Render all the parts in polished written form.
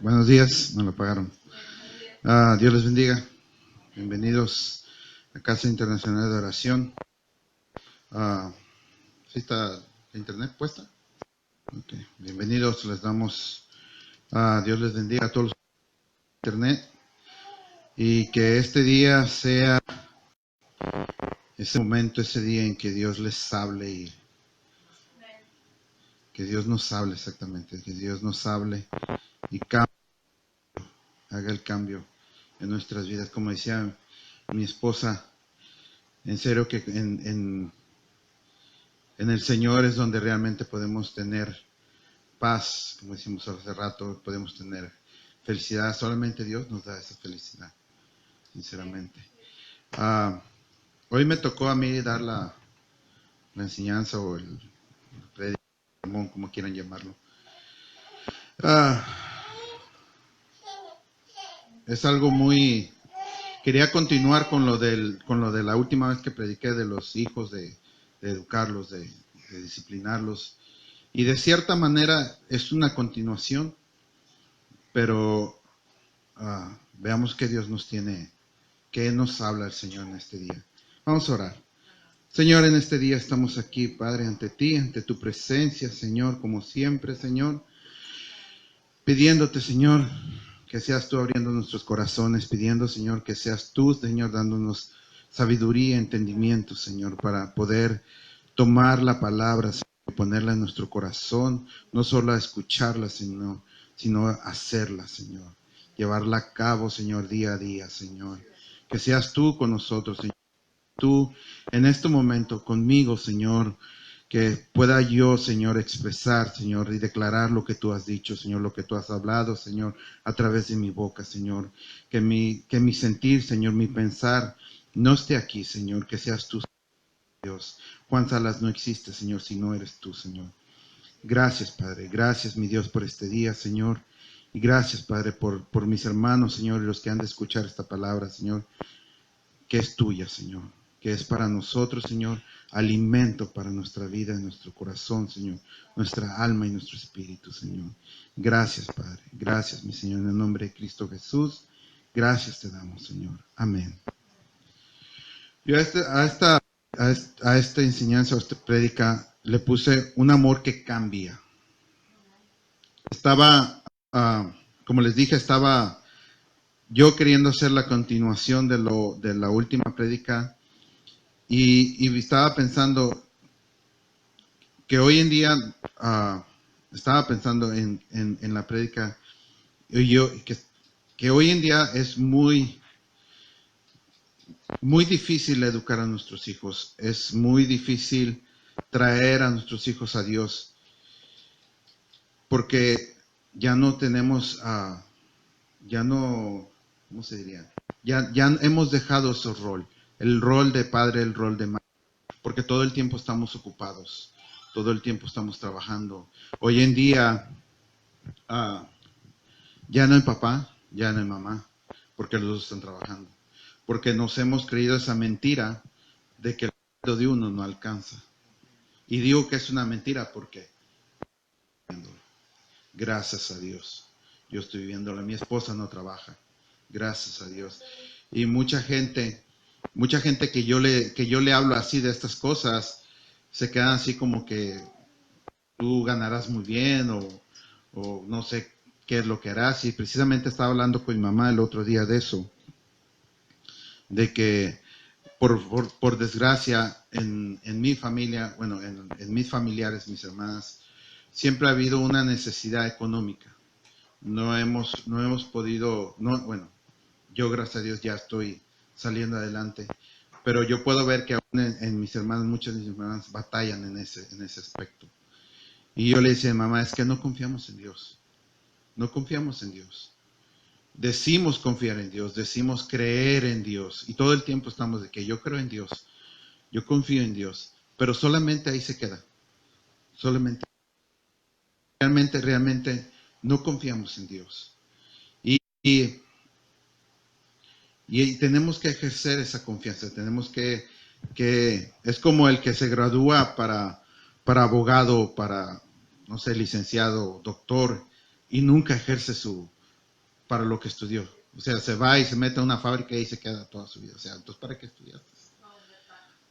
Buenos días, me lo pagaron. Dios les bendiga. Bienvenidos a Casa Internacional de Oración. ¿Sí está la internet puesta? Okay. Bienvenidos, les damos. Dios les bendiga a todos los de internet. Y que este día sea ese momento, ese día en que Dios les hable y que Dios nos hable exactamente, que Dios nos hable y haga el cambio en nuestras vidas. Como decía mi esposa, en serio que en el Señor es donde realmente podemos tener paz, como decimos hace rato, podemos tener felicidad. Solamente Dios nos da esa felicidad, sinceramente. Hoy me tocó a mí dar la enseñanza o el sermón, como quieran llamarlo. Es algo muy... Quería continuar con lo de la última vez que prediqué de los hijos, de educarlos, de disciplinarlos. Y de cierta manera es una continuación, pero veamos qué Dios nos tiene, qué nos habla el Señor en este día. Vamos a orar. Señor, en este día estamos aquí, Padre, ante ti, ante tu presencia, Señor, como siempre, Señor, pidiéndote, Señor, que seas tú abriendo nuestros corazones, pidiendo, Señor, que seas tú, Señor, dándonos sabiduría, entendimiento, Señor, para poder tomar la palabra, Señor, y ponerla en nuestro corazón, no solo a escucharla, sino a hacerla, Señor. Llevarla a cabo, Señor, día a día, Señor. Que seas tú con nosotros, Señor. Tú en este momento conmigo, Señor, que pueda yo, Señor, expresar, Señor, y declarar lo que tú has dicho, Señor, lo que tú has hablado, Señor, a través de mi boca, Señor. Que mi sentir, Señor, mi pensar no esté aquí, Señor, que seas tú, Dios. Juan Salas no existe, Señor, si no eres tú, Señor. Gracias, Padre. Gracias, mi Dios, por este día, Señor. Y gracias, Padre, por mis hermanos, Señor, y los que han de escuchar esta palabra, Señor, que es tuya, Señor, que es para nosotros, Señor, alimento para nuestra vida, nuestro corazón, Señor, nuestra alma y nuestro espíritu, Señor. Gracias, Padre. Gracias, mi Señor, en el nombre de Cristo Jesús. Gracias te damos, Señor. Amén. Yo a esta enseñanza, a esta prédica, le puse un amor que cambia. Estaba, como les dije, estaba yo queriendo hacer la continuación de la última prédica y estaba pensando que hoy en día, estaba pensando en la prédica, que hoy en día es muy difícil educar a nuestros hijos, es muy difícil traer a nuestros hijos a Dios, porque ya no tenemos, ya no, ¿cómo se diría? Ya hemos dejado ese rol, el rol de padre, el rol de madre, porque todo el tiempo estamos ocupados, todo el tiempo estamos trabajando. Hoy en día, ya no hay papá, ya no hay mamá, porque los dos están trabajando, porque nos hemos creído esa mentira de que el sueldo de uno no alcanza. Y digo que es una mentira porque, gracias a Dios, yo estoy viviéndolo. Mi esposa no trabaja, gracias a Dios. Y mucha gente que yo le hablo así de estas cosas, se quedan así como que tú ganarás muy bien o no sé qué es lo que harás. Y precisamente estaba hablando con mi mamá el otro día de eso, de que por desgracia en mi familia, bueno, en mis familiares, mis hermanas, siempre ha habido una necesidad económica. No hemos podido, bueno, yo gracias a Dios ya estoy saliendo adelante, pero yo puedo ver que aún en mis hermanas, muchas de mis hermanas batallan en ese aspecto. Y yo le decía, mamá, es que no confiamos en Dios, no confiamos en Dios. Decimos confiar en Dios, decimos creer en Dios, y todo el tiempo estamos de que yo creo en Dios, yo confío en Dios, pero solamente ahí se queda, solamente. Realmente no confiamos en Dios. Y tenemos que ejercer esa confianza, tenemos que es como el que se gradúa para abogado, para, no sé, licenciado, doctor, y nunca ejerce su para lo que estudió. O sea, se va y se mete a una fábrica y se queda toda su vida. O sea, entonces, ¿para qué estudiaste?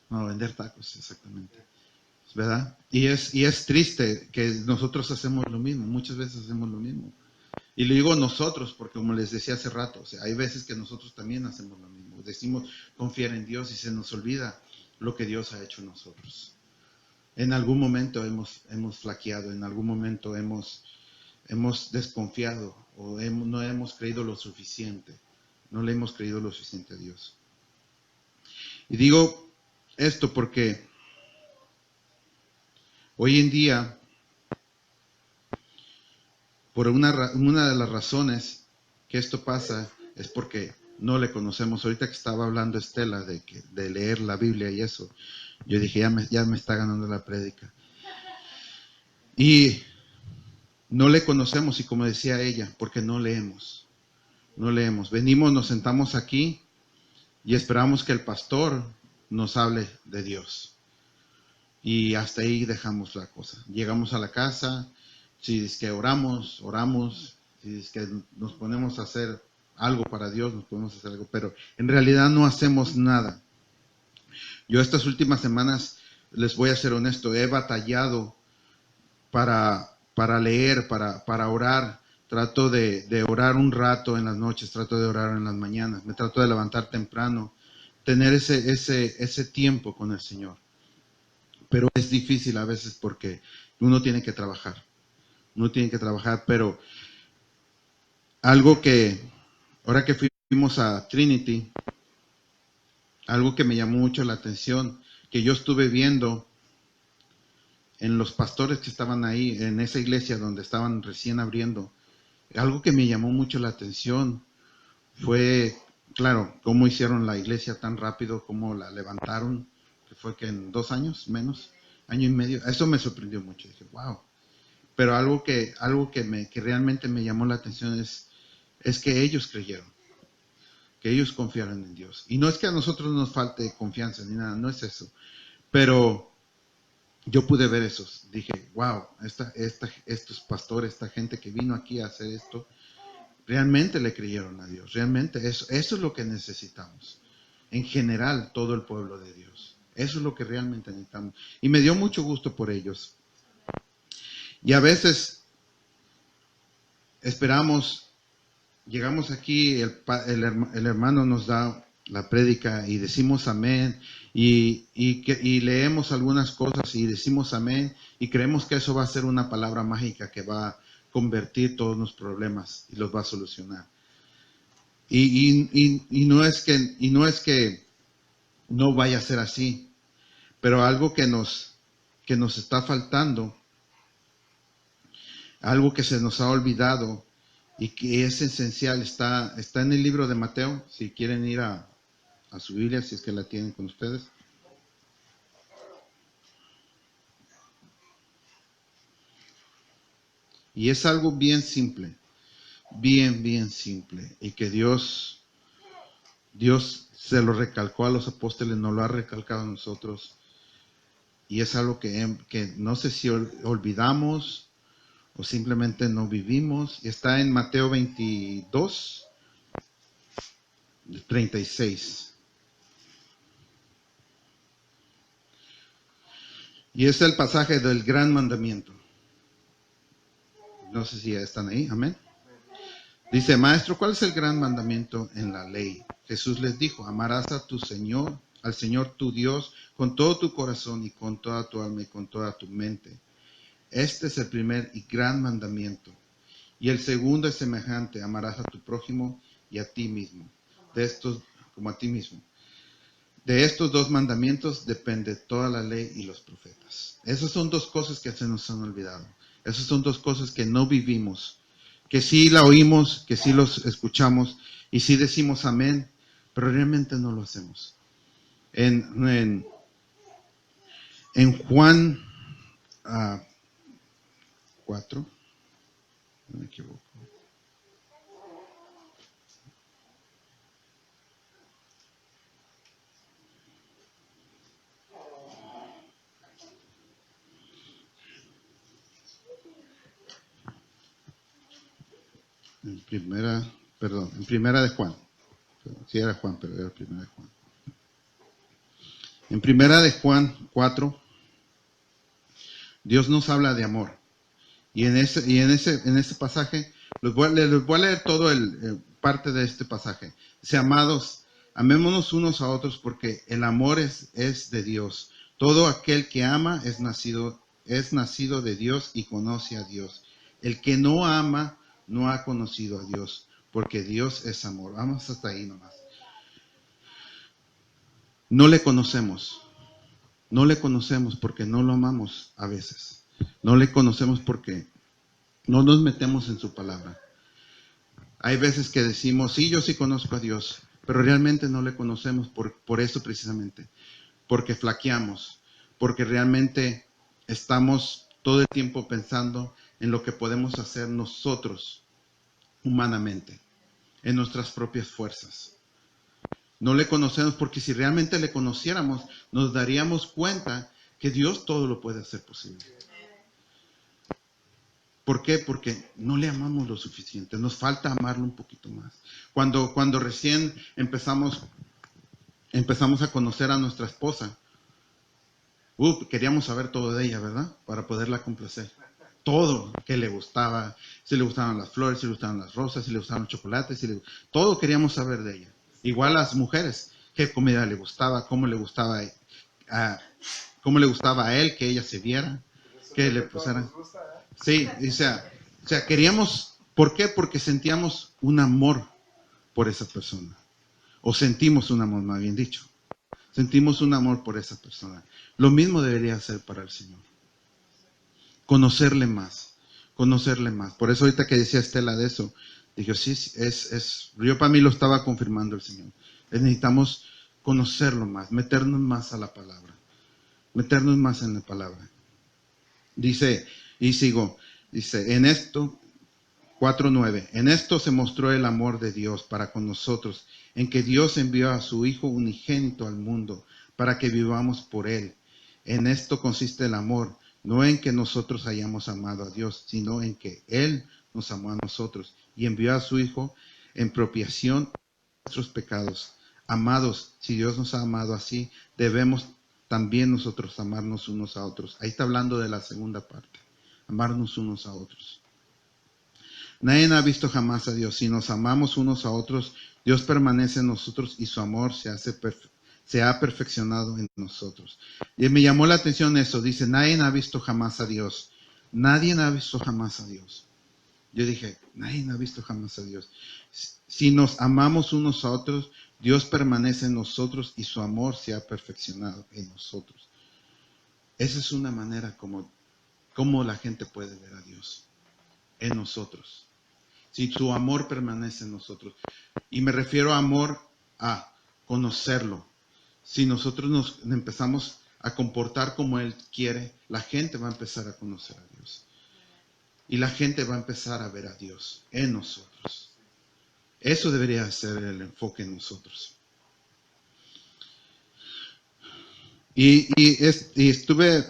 No, vender tacos, exactamente. ¿Verdad? Y es triste que nosotros hacemos lo mismo, muchas veces hacemos lo mismo. Y le digo nosotros, porque como les decía hace rato, o sea, hay veces que nosotros también hacemos lo mismo. Decimos confiar en Dios y se nos olvida lo que Dios ha hecho en nosotros. En algún momento hemos flaqueado, en algún momento hemos desconfiado o no hemos creído lo suficiente. No le hemos creído lo suficiente a Dios. Y digo esto porque hoy en día, por una de las razones que esto pasa es porque no le conocemos. Ahorita que estaba hablando Estela de leer la Biblia y eso, yo dije, ya me está ganando la prédica. Y no le conocemos, y como decía ella, porque no leemos. No leemos. Venimos, nos sentamos aquí y esperamos que el pastor nos hable de Dios. Y hasta ahí dejamos la cosa. Llegamos a la casa, si es que oramos, si es que nos ponemos a hacer algo para Dios, nos podemos hacer algo, pero en realidad no hacemos nada. Yo estas últimas semanas, les voy a ser honesto, he batallado para leer, para orar. Trato de orar un rato en las noches, trato de orar en las mañanas, me trato de levantar temprano, tener ese tiempo con el Señor. Pero es difícil a veces porque uno tiene que trabajar. Uno tiene que trabajar, pero algo que, ahora que fuimos a Trinity, algo que me llamó mucho la atención, que yo estuve viendo en los pastores que estaban ahí, en esa iglesia donde estaban recién abriendo, algo que me llamó mucho la atención fue, claro, cómo hicieron la iglesia tan rápido, cómo la levantaron, que fue que en 2 años, menos, año y medio, eso me sorprendió mucho, dije, wow. Pero algo que realmente me llamó la atención es que ellos creyeron, que ellos confiaron en Dios. Y no es que a nosotros nos falte confianza ni nada, no es eso. Pero yo pude ver esos. Dije, wow, estos pastores, esta gente que vino aquí a hacer esto, realmente le creyeron a Dios. Realmente eso es lo que necesitamos. En general, todo el pueblo de Dios. Eso es lo que realmente necesitamos. Y me dio mucho gusto por ellos. Y a veces esperamos, llegamos aquí, el hermano nos da la prédica y decimos amén y leemos algunas cosas y decimos amén y creemos que eso va a ser una palabra mágica que va a convertir todos los problemas y los va a solucionar. Y no es que no vaya a ser así, pero algo que nos está faltando, algo que se nos ha olvidado y que es esencial, está en el libro de Mateo, si quieren ir a su Biblia, si es que la tienen con ustedes. Y es algo bien simple, bien simple, y que Dios se lo recalcó a los apóstoles, nos lo ha recalcado a nosotros, y es algo que no sé si olvidamos o simplemente no vivimos. Está en Mateo 22, 36. Y es el pasaje del gran mandamiento. No sé si ya están ahí, amén. Dice, maestro, ¿cuál es el gran mandamiento en la ley? Jesús les dijo, amarás a tu Señor, al Señor tu Dios, con todo tu corazón y con toda tu alma y con toda tu mente. Este es el primer y gran mandamiento. Y el segundo es semejante, amarás a tu prójimo y a ti mismo. De estos, como a ti mismo. De estos 2 mandamientos depende toda la ley y los profetas. Esas son 2 cosas que se nos han olvidado. Esas son 2 cosas que no vivimos, que sí la oímos, que sí los escuchamos y sí decimos amén, pero realmente no lo hacemos. En Juan 4, no me equivoco. En primera perdón, en primera de Juan. Sí era Juan, pero era primera de Juan. En primera de Juan 4, Dios nos habla de amor. Y en ese pasaje, les voy a leer todo parte de este pasaje. Dice, amados, amémonos unos a otros porque el amor es de Dios. Todo aquel que ama es nacido de Dios y conoce a Dios. El que no ama no ha conocido a Dios, porque Dios es amor. Vamos hasta ahí nomás. No le conocemos. No le conocemos porque no lo amamos a veces. No le conocemos porque no nos metemos en su palabra. Hay veces que decimos, sí, yo sí conozco a Dios, pero realmente no le conocemos por eso precisamente. Porque flaqueamos, porque realmente estamos todo el tiempo pensando en lo que podemos hacer nosotros humanamente, en nuestras propias fuerzas. No le conocemos porque si realmente le conociéramos, nos daríamos cuenta que Dios todo lo puede hacer posible. ¿Por qué? Porque no le amamos lo suficiente, nos falta amarlo un poquito más. Cuando recién empezamos a conocer a nuestra esposa, queríamos saber todo de ella, ¿verdad? Para poderla complacer. Todo que le gustaba, si le gustaban las flores, si le gustaban las rosas, si le gustaban los chocolates, todo queríamos saber de ella. Igual las mujeres, qué comida le gustaba, cómo le gustaba a él que ella se viera, que le pusieran. Sí, o sea, queríamos, ¿por qué? Porque sentíamos un amor por esa persona. O sentimos un amor, más bien dicho. Sentimos un amor por esa persona. Lo mismo debería ser para el Señor. Conocerle más. Conocerle más. Por eso ahorita que decía Estela de eso, dije, sí, yo para mí lo estaba confirmando el Señor. Necesitamos conocerlo más, meternos más a la palabra. Meternos más en la palabra. Dice, y sigo, dice, en esto, 4:9, en esto se mostró el amor de Dios para con nosotros, en que Dios envió a su Hijo unigénito al mundo, para que vivamos por Él. En esto consiste el amor, no en que nosotros hayamos amado a Dios, sino en que Él nos amó a nosotros y envió a su Hijo en propiciación de nuestros pecados. Amados, si Dios nos ha amado así, debemos también nosotros amarnos unos a otros. Ahí está hablando de la segunda parte, amarnos unos a otros. Nadie ha visto jamás a Dios. Si nos amamos unos a otros, Dios permanece en nosotros y su amor se ha perfeccionado en nosotros. Y me llamó la atención eso, dice, nadie ha visto jamás a Dios. Nadie ha visto jamás a Dios. Yo dije, nadie ha visto jamás a Dios. Si nos amamos unos a otros, Dios permanece en nosotros y su amor se ha perfeccionado en nosotros. Esa es una manera como la gente puede ver a Dios, en nosotros. Si su amor permanece en nosotros. Y me refiero a amor a conocerlo. Si nosotros nos empezamos a comportar como Él quiere, la gente va a empezar a conocer a Dios. Y la gente va a empezar a ver a Dios en nosotros. Eso debería ser el enfoque en nosotros. Y estuve...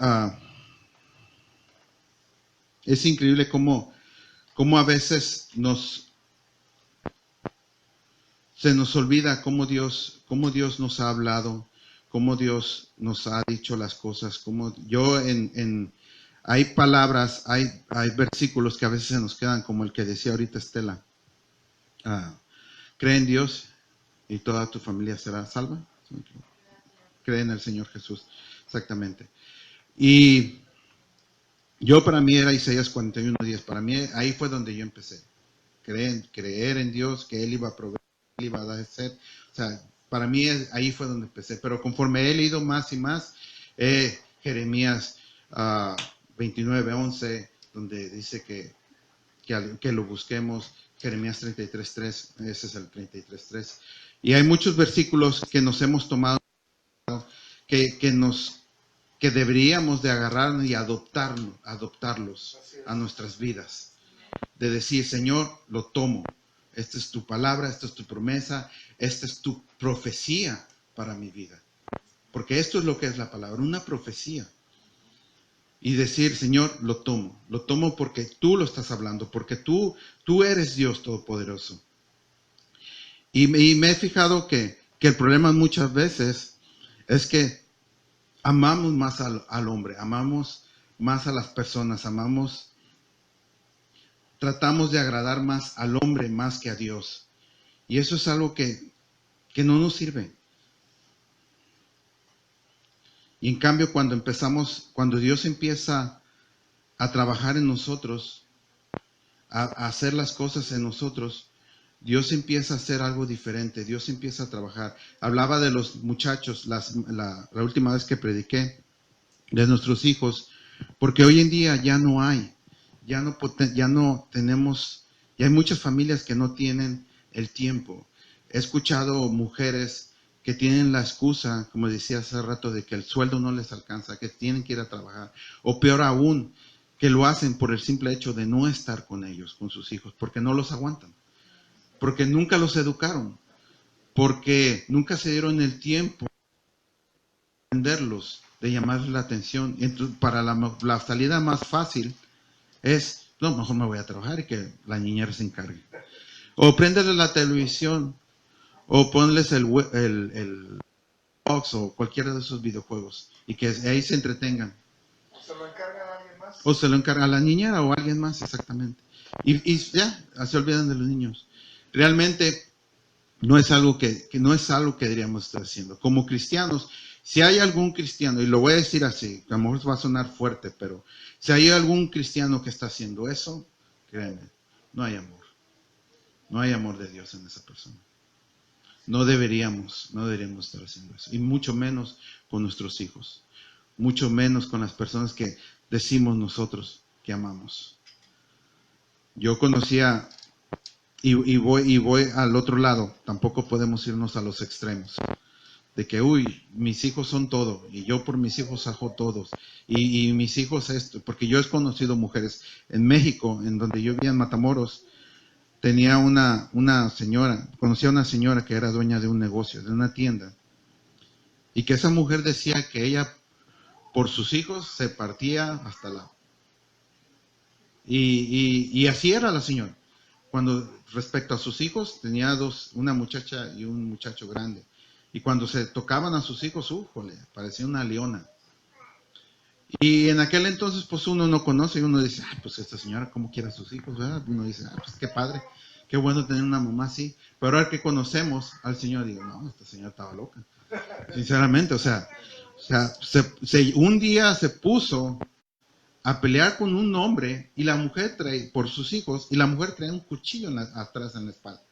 es increíble cómo a veces se nos olvida cómo Dios nos ha hablado, cómo Dios nos ha dicho las cosas, hay palabras, hay versículos que a veces se nos quedan, como el que decía ahorita Estela. Cree en Dios y toda tu familia será salva. Cree en el Señor Jesús, exactamente. Y para mí era Isaías 41:10. Para mí ahí fue donde yo empecé. Creer en Dios, que Él iba a proveer, Él iba a dar ser. O sea, para mí ahí fue donde empecé. Pero conforme he leído más y más, Jeremías 29:11, donde dice que lo busquemos. Jeremías 33:3, ese es el 33:3. Y hay muchos versículos que nos hemos tomado, que deberíamos de agarrar y adoptarlos a nuestras vidas. De decir, Señor, lo tomo. Esta es tu palabra, esta es tu promesa, esta es tu profecía para mi vida. Porque esto es lo que es la palabra, una profecía. Y decir, Señor, lo tomo porque tú lo estás hablando, porque tú eres Dios Todopoderoso. Y me he fijado que el problema muchas veces es que amamos más al hombre, amamos más a las personas, tratamos de agradar más al hombre más que a Dios. Y eso es algo que no nos sirve. Y en cambio, cuando Dios empieza a trabajar en nosotros, a hacer las cosas en nosotros, Dios empieza a hacer algo diferente, Dios empieza a trabajar. Hablaba de los muchachos la última vez que prediqué, de nuestros hijos, porque hoy en día ya no hay, ya no tenemos, ya hay muchas familias que no tienen el tiempo. He escuchado mujeres que tienen la excusa, como decía hace rato, de que el sueldo no les alcanza, que tienen que ir a trabajar, o peor aún, que lo hacen por el simple hecho de no estar con ellos, con sus hijos, porque no los aguantan, porque nunca los educaron, porque nunca se dieron el tiempo de entenderlos, de llamarles la atención. Entonces, para la salida más fácil es, no, mejor me voy a trabajar y que la niñera se encargue. O prenderle la televisión, o ponles el Xbox o cualquiera de esos videojuegos y que ahí se entretengan. ¿O se lo encarga a alguien más? O se lo encarga a la niñera o a alguien más, exactamente. Y ya, se olvidan de los niños. Realmente no es algo que no es algo que deberíamos estar haciendo. Como cristianos, si hay algún cristiano, y lo voy a decir así, a lo mejor va a sonar fuerte, pero si hay algún cristiano que está haciendo eso, créanme, no hay amor. No hay amor de Dios en esa persona. No deberíamos estar haciendo eso. Y mucho menos con nuestros hijos. Mucho menos con las personas que decimos nosotros que amamos. Yo conocía, y voy al otro lado, tampoco podemos irnos a los extremos. De que, uy, mis hijos son todo, y yo por mis hijos hago todos, y mis hijos esto, porque yo he conocido mujeres en México, en donde yo vivía en Matamoros, tenía conocía a una señora que era dueña de un negocio, de una tienda, y que esa mujer decía que ella, por sus hijos, se partía hasta la... Y así era la señora. Cuando respecto a sus hijos, tenía una muchacha y un muchacho grande. Y cuando se tocaban a sus hijos, ¡újole! Parecía una leona. Y en aquel entonces, pues uno no conoce y uno dice, ay, pues esta señora, ¿cómo quiere a sus hijos? ¿Verdad? Uno dice, ah, pues qué padre, qué bueno tener una mamá así. Pero ahora que conocemos al Señor, digo, no, esta señora estaba loca. Sinceramente, o sea un día se puso a pelear con un hombre y la mujer por sus hijos, y la mujer traía un cuchillo atrás en la espalda,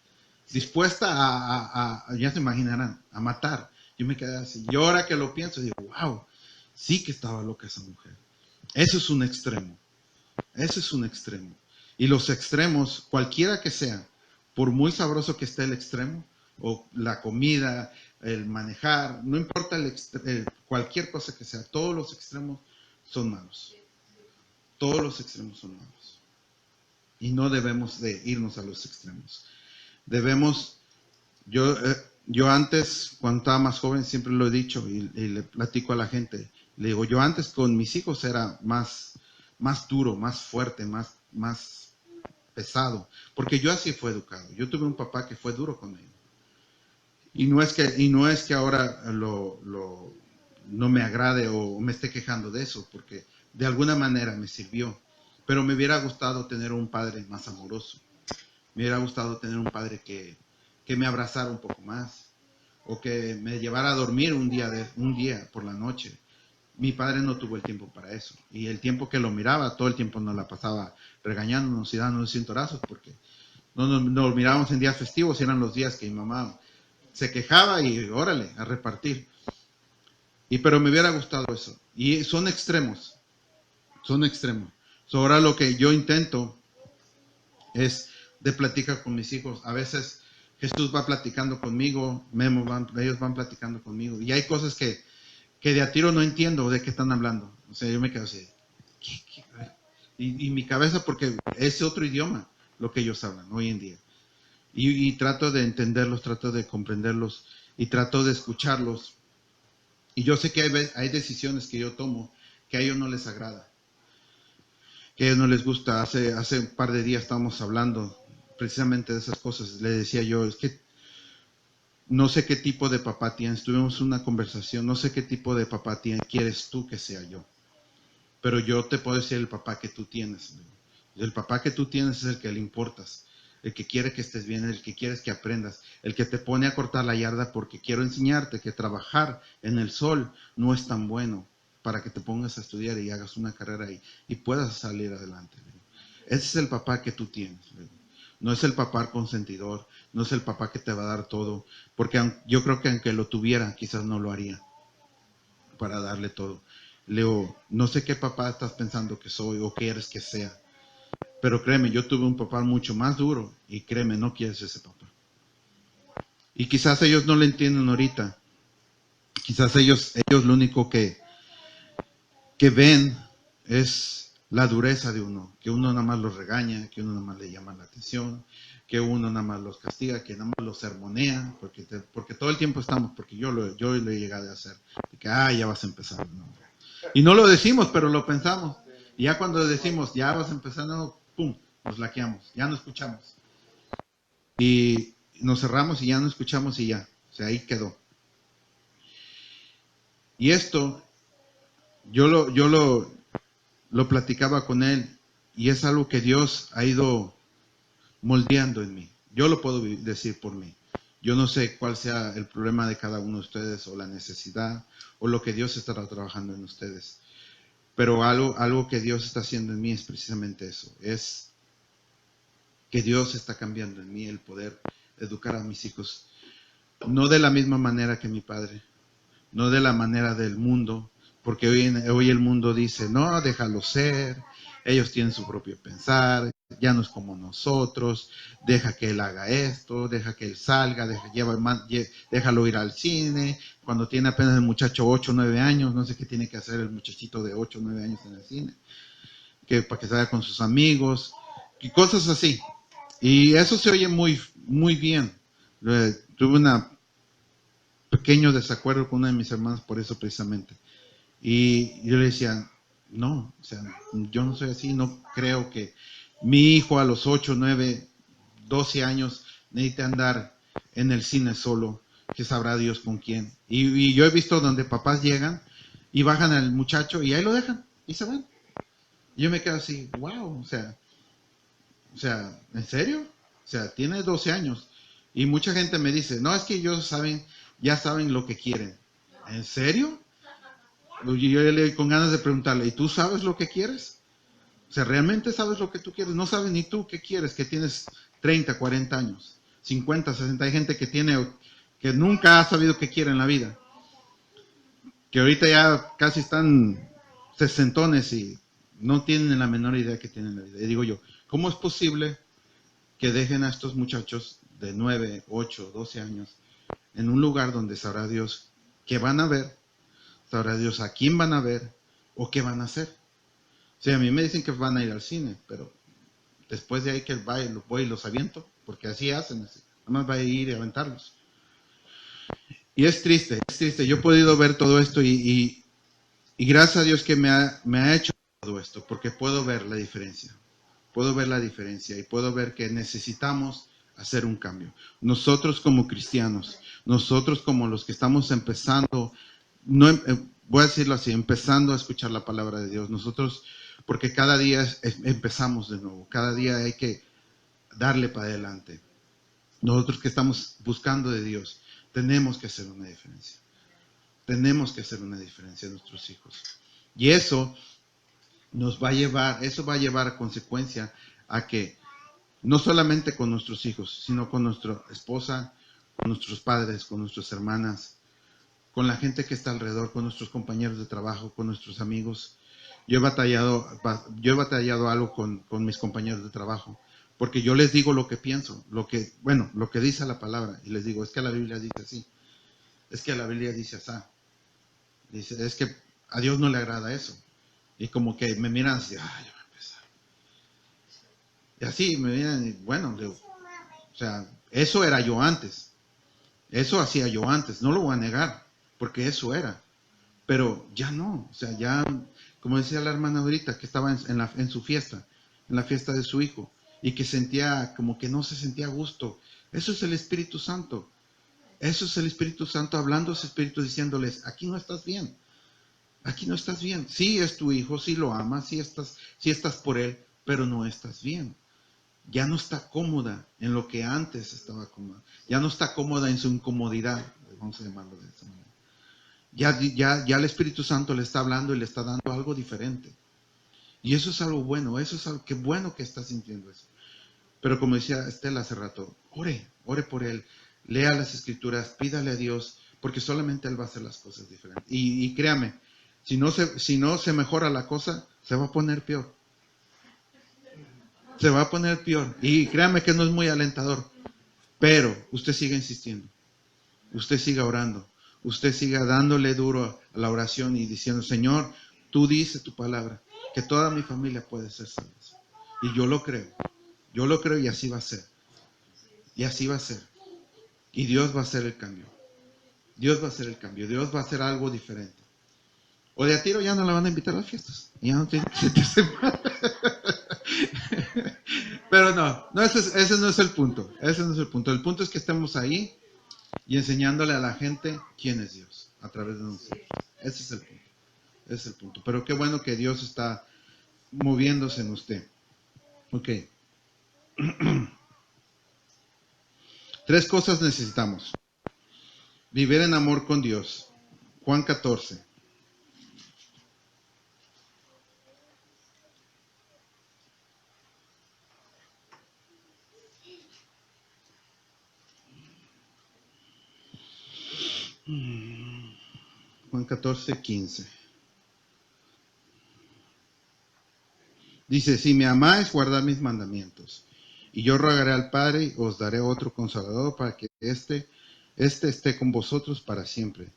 dispuesta ya se imaginarán, a matar. Yo me quedé así. Y ahora que lo pienso, digo, wow, sí que estaba loca esa mujer. Eso es un extremo. Eso es un extremo. Y los extremos, cualquiera que sea, por muy sabroso que esté el extremo, o la comida, el manejar, no importa cualquier cosa que sea, todos los extremos son malos. Todos los extremos son malos. Y no debemos de irnos a los extremos. Yo antes, cuando estaba más joven, siempre lo he dicho y le platico a la gente. Le digo, yo antes con mis hijos era más duro, más fuerte, más pesado. Porque yo así fui educado. Yo tuve un papá que fue duro conmigo. Y no es que ahora no me agrade o me esté quejando de eso, porque de alguna manera me sirvió. Pero me hubiera gustado tener un padre más amoroso. Me hubiera gustado tener un padre que me abrazara un poco más, o que me llevara a dormir un día por la noche. Mi padre no tuvo el tiempo para eso, y el tiempo que lo miraba, todo el tiempo nos la pasaba regañándonos y dándonos cinturazos, porque no nos mirábamos en días festivos, y eran los días que mi mamá se quejaba y órale, a repartir. Pero me hubiera gustado eso. Y son extremos. Ahora lo que yo intento es de platicar con mis hijos. A veces Jesús va platicando conmigo, ellos van platicando conmigo. Y hay cosas que de a tiro no entiendo de qué están hablando. O sea, yo me quedo así, ¿qué? Y mi cabeza, porque es otro idioma lo que ellos hablan hoy en día. Y trato de entenderlos, trato de comprenderlos y trato de escucharlos. Y yo sé que hay decisiones que yo tomo que a ellos no les agrada, que a ellos no les gusta. Hace un par de días estábamos hablando precisamente de esas cosas. Le decía yo, es que no sé qué tipo de papá tienes, tuvimos una conversación, no sé qué tipo de papá quieres tú que sea yo, pero yo te puedo decir el papá que tú tienes. El papá que tú tienes es el que le importas, el que quiere que estés bien, el que quieres que aprendas, el que te pone a cortar la yarda porque quiero enseñarte que trabajar en el sol no es tan bueno para que te pongas a estudiar y hagas una carrera y puedas salir adelante. Ese es el papá que tú tienes. No es el papá consentidor, no es el papá que te va a dar todo, porque yo creo que aunque lo tuviera, quizás no lo haría para darle todo. Leo, no sé qué papá estás pensando que soy o quieres que sea, pero créeme, yo tuve un papá mucho más duro y créeme, no quieres ese papá. Y quizás ellos no lo entienden ahorita. Quizás ellos lo único que ven es la dureza de uno, que uno nada más los regaña, que uno nada más le llama la atención, que uno nada más los castiga, que nada más los sermonea, porque todo el tiempo estamos, porque yo lo he llegado a hacer, de que ya vas a empezar. No. Y no lo decimos, pero lo pensamos. Y ya cuando decimos, ya vas a empezar, no, pum, nos laqueamos, ya no escuchamos. Y nos cerramos y ya no escuchamos y ya, o sea, ahí quedó. Y esto, yo lo platicaba con él y es algo que Dios ha ido moldeando en mí. Yo lo puedo decir por mí. Yo no sé cuál sea el problema de cada uno de ustedes o la necesidad o lo que Dios estará trabajando en ustedes. Pero algo que Dios está haciendo en mí es precisamente eso. Es que Dios está cambiando en mí el poder educar a mis hijos. No de la misma manera que mi padre. No de la manera del mundo. Porque hoy el mundo dice, no, déjalo ser. Ellos tienen su propio pensar. Ya no es como nosotros. Deja que él haga esto. Deja que él salga. Déjalo ir al cine. Cuando tiene apenas el muchacho 8 o 9 años. No sé qué tiene que hacer el muchachito de 8 o 9 años en el cine. Para que salga con sus amigos. Y cosas así. Y eso se oye muy, muy bien. Tuve un pequeño desacuerdo con una de mis hermanas por eso precisamente. Y yo le decía, no, o sea, yo no soy así, no creo que mi hijo a los 8, 9, 12 años necesite andar en el cine solo, que sabrá Dios con quién. Y yo he visto donde papás llegan y bajan al muchacho y ahí lo dejan y se van. Y yo me quedo así, wow, o sea, ¿en serio? O sea, tiene 12 años. Y mucha gente me dice, no, es que ellos ya saben lo que quieren. ¿En serio? Y yo le con ganas de preguntarle, ¿y tú sabes lo que quieres? O sea, ¿realmente sabes lo que tú quieres? No sabes ni tú qué quieres, que tienes 30, 40 años, 50, 60. Hay gente que nunca ha sabido qué quiere en la vida. Que ahorita ya casi están sesentones y no tienen la menor idea que tienen en la vida. Y digo yo, ¿cómo es posible que dejen a estos muchachos de 9, 8, 12 años en un lugar donde sabrá Dios qué van a ver, sabrá Dios a quién van a ver o qué van a hacer? O sea, a mí me dicen que van a ir al cine, pero después de ahí que voy y los aviento, porque así hacen, así. Nada más va a ir y aventarlos. Y es triste, es triste. Yo he podido ver todo esto y gracias a Dios que me ha hecho todo esto, porque puedo ver la diferencia. Puedo ver la diferencia y puedo ver que necesitamos hacer un cambio. Nosotros como cristianos, nosotros como los que estamos empezando, voy a decirlo así, empezando a escuchar la palabra de Dios, nosotros, porque cada día empezamos de nuevo, cada día hay que darle para adelante. Nosotros que estamos buscando de Dios, tenemos que hacer una diferencia. Tenemos que hacer una diferencia en nuestros hijos. Y eso va a llevar a consecuencia a que no solamente con nuestros hijos, sino con nuestra esposa, con nuestros padres, con nuestras hermanas, con la gente que está alrededor, con nuestros compañeros de trabajo, con nuestros amigos. Yo he batallado algo con mis compañeros de trabajo, porque yo les digo lo que pienso, lo que dice la palabra, y les digo, es que la Biblia dice así, es que la Biblia dice así. Dice, es que a Dios no le agrada eso. Y como que me miran así, ya va a empezar. Y así me miran y bueno, o sea, eso era yo antes. Eso hacía yo antes, no lo voy a negar, porque eso era. Pero ya no, o sea, ya, como decía la hermana ahorita, que estaba en su fiesta, en la fiesta de su hijo, y que sentía como que no se sentía a gusto. Eso es el Espíritu Santo. Eso es el Espíritu Santo hablando a ese espíritu diciéndoles, aquí no estás bien. Aquí no estás bien. Sí es tu hijo, sí lo amas, sí estás por él, pero no estás bien. Ya no está cómoda en lo que antes estaba cómoda. Ya no está cómoda en su incomodidad. Vamos a llamarlo de esa manera. Ya el Espíritu Santo le está hablando y le está dando algo diferente. Y eso es algo bueno, eso es algo que bueno que está sintiendo eso. Pero como decía Estela hace rato, ore por él, lea las escrituras, pídale a Dios, porque solamente él va a hacer las cosas diferentes. Y créame, si no se mejora la cosa, se va a poner peor. Se va a poner peor. Y créame que no es muy alentador. Pero usted siga insistiendo. Usted siga orando. Usted siga dándole duro a la oración y diciendo, Señor, tú dices tu palabra, que toda mi familia puede ser salva. Y yo lo creo. Yo lo creo y así va a ser. Y así va a ser. Y Dios va a hacer el cambio. Dios va a hacer el cambio. Dios va a hacer algo diferente. O de a tiro ya no la van a invitar a las fiestas. Ya no tiene que sentirse mal. Pero no, ese no es el punto. Ese no es el punto. El punto es que estemos ahí y enseñándole a la gente quién es Dios a través de nosotros. Ese es el punto. Ese es el punto. Pero qué bueno que Dios está moviéndose en usted. Ok. 3 cosas necesitamos. Vivir en amor con Dios. Juan 14. Juan 14, 15. Dice, si me amáis, guardad mis mandamientos. Y yo rogaré al Padre y os daré otro consolador para que este esté con vosotros para siempre.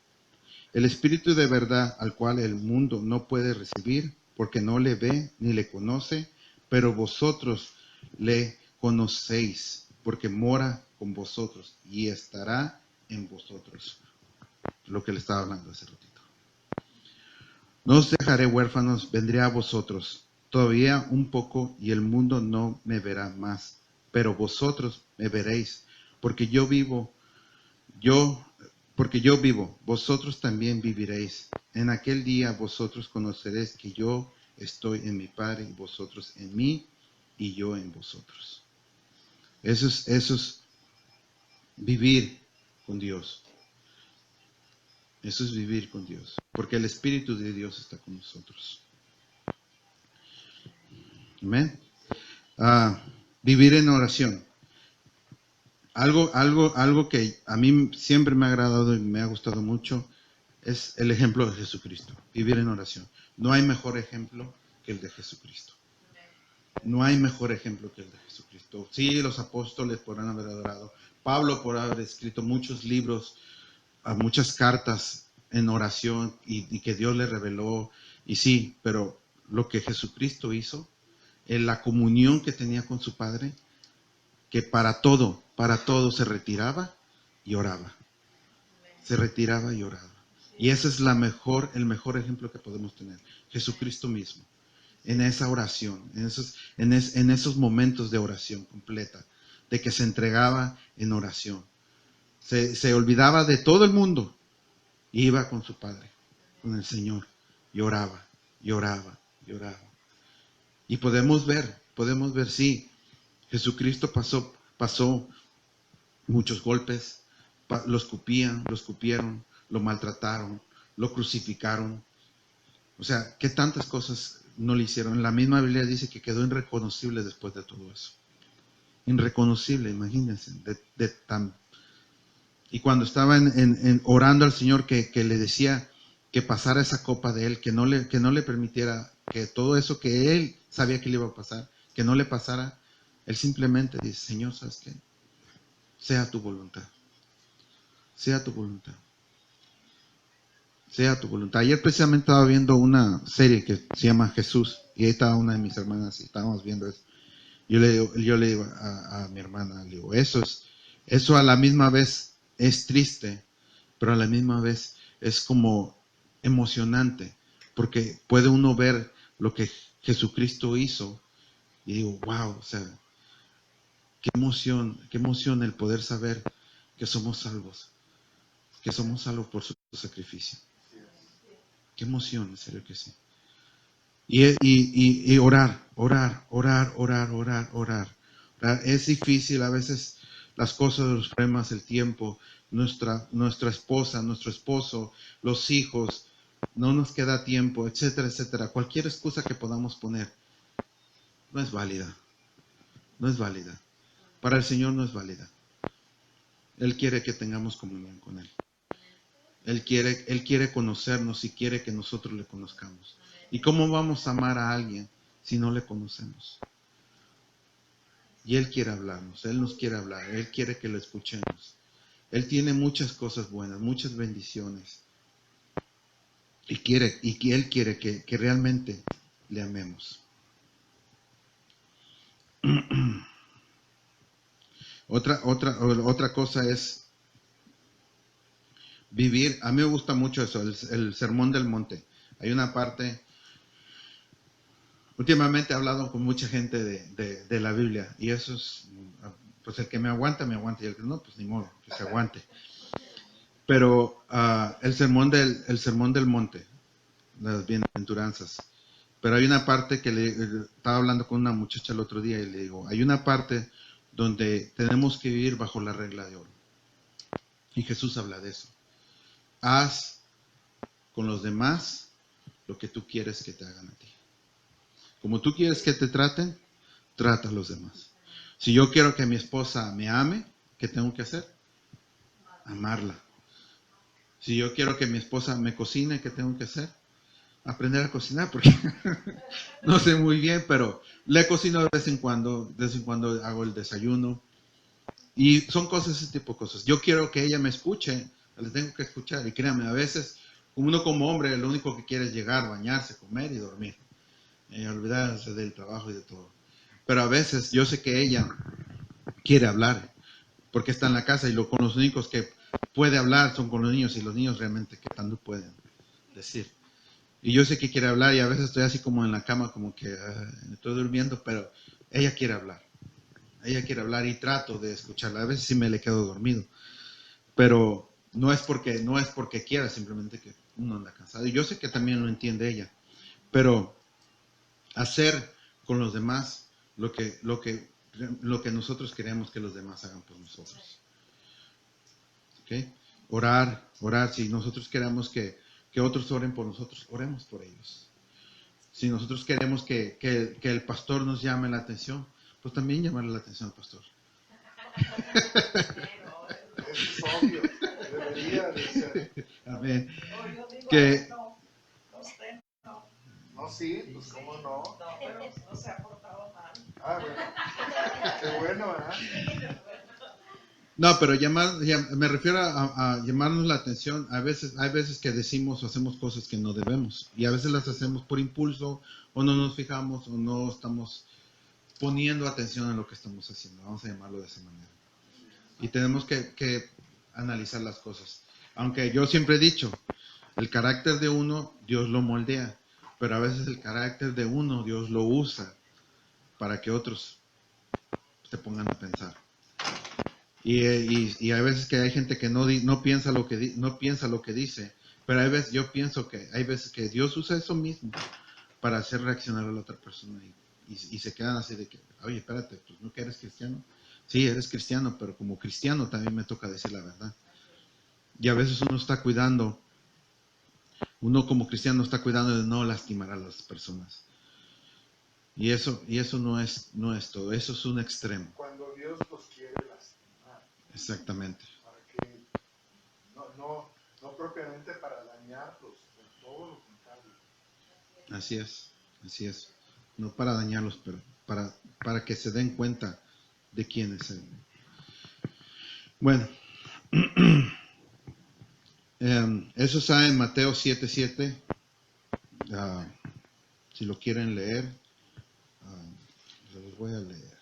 El Espíritu de verdad al cual el mundo no puede recibir porque no le ve ni le conoce, pero vosotros le conocéis porque mora con vosotros y estará en vosotros. Lo que le estaba hablando hace ratito. No os dejaré huérfanos, vendré a vosotros. Todavía un poco y el mundo no me verá más, pero vosotros me veréis, porque yo vivo, vosotros también viviréis. En aquel día vosotros conoceréis que yo estoy en mi Padre y vosotros en mí y yo en vosotros. Eso es vivir con Dios. Eso es vivir con Dios, porque el Espíritu de Dios está con nosotros. Amén. Vivir en oración. Algo que a mí siempre me ha agradado y me ha gustado mucho es el ejemplo de Jesucristo. Vivir en oración. No hay mejor ejemplo que el de Jesucristo. No hay mejor ejemplo que el de Jesucristo. Sí, los apóstoles podrán haber adorado. Pablo por haber escrito muchos libros, muchas cartas en oración y que Dios le reveló. Y sí, pero lo que Jesucristo hizo, en la comunión que tenía con su Padre, que para todo se retiraba y oraba. Se retiraba y oraba. Y ese es el mejor ejemplo que podemos tener. Jesucristo mismo. En esa oración, en esos momentos de oración completa, de que se entregaba en oración. Se olvidaba de todo el mundo y iba con su Padre, con el Señor, y oraba, y oraba, y oraba. Y podemos ver, sí, Jesucristo pasó muchos golpes, lo escupieron, lo maltrataron, lo crucificaron. O sea, ¿qué tantas cosas no le hicieron? La misma Biblia dice que quedó irreconocible después de todo eso. Irreconocible, imagínense, de tan... Y cuando estaba orando al Señor que le decía que pasara esa copa de Él, que no le permitiera que todo eso que Él sabía que le iba a pasar, que no le pasara, Él simplemente dice, Señor, ¿sabes qué? Sea tu voluntad. Sea tu voluntad. Sea tu voluntad. Ayer precisamente estaba viendo una serie que se llama Jesús, y ahí estaba una de mis hermanas y estábamos viendo eso. Yo le digo a mi hermana, le digo, eso a la misma vez es triste, pero a la misma vez es como emocionante, porque puede uno ver lo que Jesucristo hizo y digo, wow, o sea, qué emoción el poder saber que somos salvos, que somos salvos por su sacrificio. Qué emoción, en serio que sí. Y orar. Es difícil a veces las cosas, los problemas, el tiempo, nuestra esposa, nuestro esposo, los hijos, no nos queda tiempo, etcétera, etcétera. Cualquier excusa que podamos poner no es válida. No es válida. Para el Señor no es válida. Él quiere que tengamos comunión con Él. Él quiere conocernos y quiere que nosotros le conozcamos. ¿Y cómo vamos a amar a alguien si no le conocemos? Y Él quiere hablarnos, Él nos quiere hablar, Él quiere que lo escuchemos. Él tiene muchas cosas buenas, muchas bendiciones. Y Él quiere que realmente le amemos. Otra cosa es vivir. A mí me gusta mucho eso, el sermón del monte. Hay una parte. Últimamente he hablado con mucha gente de la Biblia y eso es, pues el que me aguanta, y el que no, pues ni modo, que se aguante. Pero el sermón del monte, las bienaventuranzas. Pero hay una parte que estaba hablando con una muchacha el otro día y le digo, hay una parte donde tenemos que vivir bajo la regla de oro. Y Jesús habla de eso. Haz con los demás lo que tú quieres que te hagan a ti. Como tú quieres que te traten, trata a los demás. Si yo quiero que mi esposa me ame, ¿qué tengo que hacer? Amarla. Si yo quiero que mi esposa me cocine, ¿qué tengo que hacer? Aprender a cocinar, porque no sé muy bien, pero le cocino de vez en cuando hago el desayuno. Y son cosas, ese tipo de cosas. Yo quiero que ella me escuche, le tengo que escuchar. Y créame, a veces uno como hombre lo único que quiere es llegar, bañarse, comer y dormir. Olvidarse del trabajo y de todo. Pero a veces yo sé que ella quiere hablar, porque está en la casa y con los únicos que puede hablar son con los niños, y los niños realmente que tanto pueden decir. Y yo sé que quiere hablar y a veces estoy así como en la cama, como que estoy durmiendo, pero ella quiere hablar. Ella quiere hablar y trato de escucharla. A veces sí me le quedo dormido, pero no es porque quiera, simplemente que uno anda cansado. Y yo sé que también lo entiende ella, pero hacer con los demás lo que nosotros queremos que los demás hagan por nosotros. ¿Okay? Orar. Si nosotros queremos que otros oren por nosotros, oremos por ellos. Si nosotros queremos que el pastor nos llame la atención, pues también llamarle la atención al pastor. Es obvio, debería de ser. Amén. Que No, sí, pues cómo no. no, pero no se ha portado mal. Ah, bueno. Qué bueno, ¿eh? No, pero me refiero a llamarnos la atención. Hay veces que decimos o hacemos cosas que no debemos. Y a veces las hacemos por impulso, o no nos fijamos, o no estamos poniendo atención en lo que estamos haciendo. Vamos a llamarlo de esa manera. Y tenemos que analizar las cosas. Aunque yo siempre he dicho, el carácter de uno, Dios lo moldea. Pero a veces el carácter de uno, Dios lo usa para que otros se pongan a pensar. Y hay veces que hay gente que no piensa lo que dice, pero yo pienso que hay veces que Dios usa eso mismo para hacer reaccionar a la otra persona y se quedan así de que, oye, espérate, pues ¿no que eres cristiano? Sí, eres cristiano, pero como cristiano también me toca decir la verdad. Y a veces uno como cristiano está cuidando de no lastimar a las personas. Y eso no es todo, eso es un extremo. Cuando Dios los quiere lastimar. Exactamente. Para que, no propiamente para dañarlos, todo lo contrario. Así es. No para dañarlos, pero para que se den cuenta de quién es Él. Bueno, eso está en Mateo 7:7. Si lo quieren leer, se los voy a leer.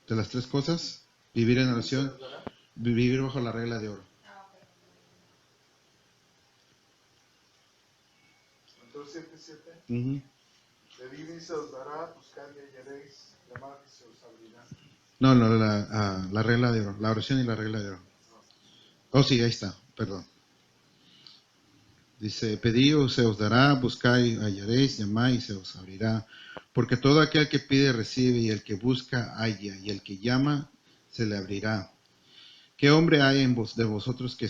De las tres cosas, vivir en oración, vivir bajo la regla de oro. Entonces 7:7. Uh-huh. Pedid y se os dará, buscad y hallaréis, llamad y se os abrirá. No, la regla de oro, la oración y la regla de oro. Oh, sí, ahí está, perdón. Dice, pedid se os dará, buscáis, hallaréis, llamáis, se os abrirá. Porque todo aquel que pide recibe, y el que busca halla, y el que llama se le abrirá. ¿Qué hombre hay de vosotros qué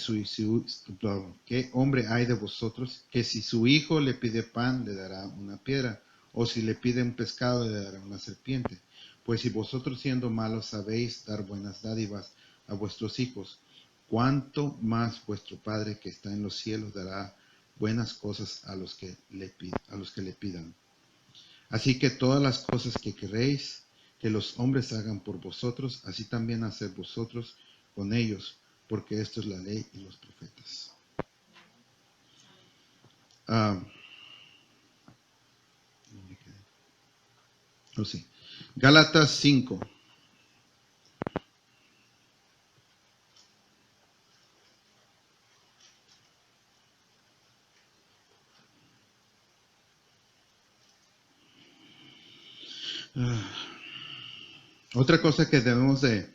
hombre hay de vosotros que si su hijo le pide pan le dará una piedra, o si le pide un pescado le dará una serpiente? Pues si vosotros siendo malos sabéis dar buenas dádivas a vuestros hijos, ¿cuánto más vuestro Padre que está en los cielos dará buenas cosas a los que le pidan? Así que todas las cosas que queréis que los hombres hagan por vosotros, así también haced vosotros con ellos, porque esto es la ley y los profetas. Sí. Gálatas 5. Otra cosa que debemos de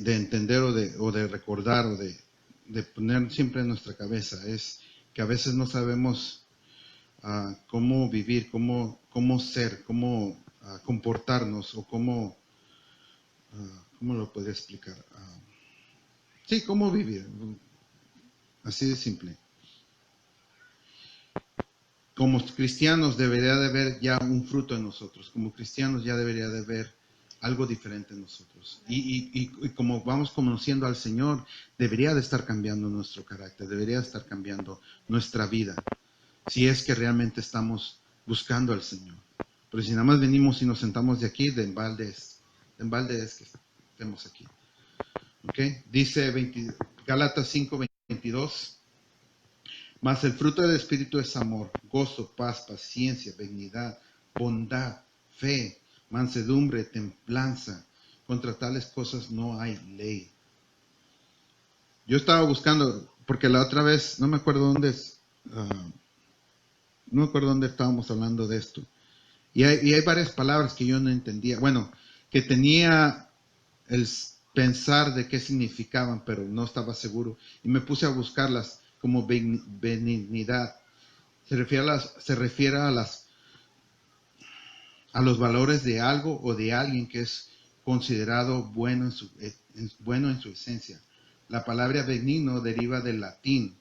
entender o de recordar o de poner siempre en nuestra cabeza es que a veces no sabemos cómo vivir, cómo ser, cómo comportarnos o cómo lo podría explicar. Sí, cómo vivir, así de simple. Como cristianos debería de haber ya un fruto en nosotros, como cristianos ya debería de haber algo diferente en nosotros. Y como vamos conociendo al Señor, debería de estar cambiando nuestro carácter, debería de estar cambiando nuestra vida, si es que realmente estamos buscando al Señor. Pero si nada más venimos y nos sentamos de aquí, de embalde es que estemos aquí. ¿Okay? Dice Gálatas 5:22. Mas el fruto del Espíritu es amor, gozo, paz, paciencia, benignidad, bondad, fe, mansedumbre, templanza. Contra tales cosas no hay ley. Yo estaba buscando, porque la otra vez, no me acuerdo dónde estábamos hablando de esto. Y hay varias palabras que yo no entendía. Bueno, que tenía el pensar de qué significaban, pero no estaba seguro. Y me puse a buscarlas. Como benignidad, se refiere a los valores de algo o de alguien que es considerado bueno en su esencia. La palabra benigno deriva del latín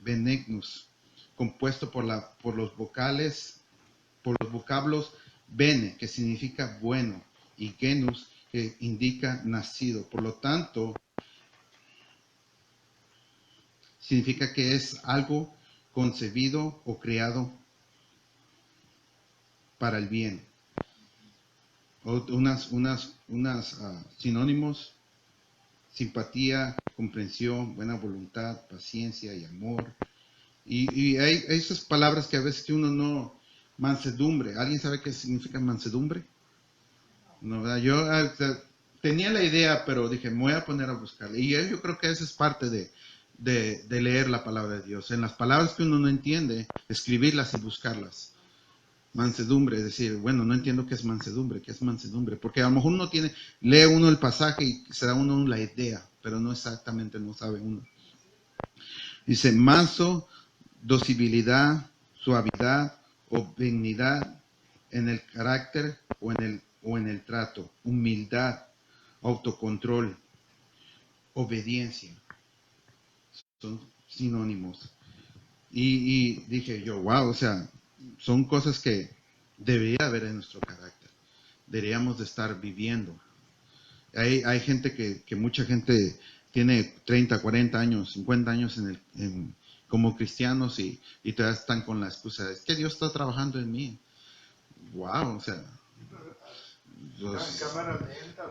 benignus, compuesto por los vocablos bene, que significa bueno, y genus, que indica nacido. Por lo tanto, significa que es algo concebido o creado para el bien. Unas sinónimos: simpatía, comprensión, buena voluntad, paciencia y amor. Y hay esas palabras que a veces que uno no... Mansedumbre. ¿Alguien sabe qué significa mansedumbre? No, ¿verdad? Yo tenía la idea, pero dije, me voy a poner a buscarla. Y yo creo que esa es parte de leer la palabra de Dios. En las palabras que uno no entiende, escribirlas y buscarlas. Mansedumbre, es decir, bueno, no entiendo qué es mansedumbre, porque a lo mejor lee uno el pasaje y se da uno la idea, pero no exactamente, no sabe uno. Dice, manso, docibilidad, suavidad o benignidad en el carácter o en el trato, humildad, autocontrol, obediencia. Son sinónimos. Y dije yo, wow, o sea, son cosas que debería haber en nuestro carácter. Deberíamos de estar viviendo. Hay gente que mucha gente tiene 30, 40 años, 50 años como cristianos y todavía están con la excusa, es que Dios está trabajando en mí. Wow, o sea.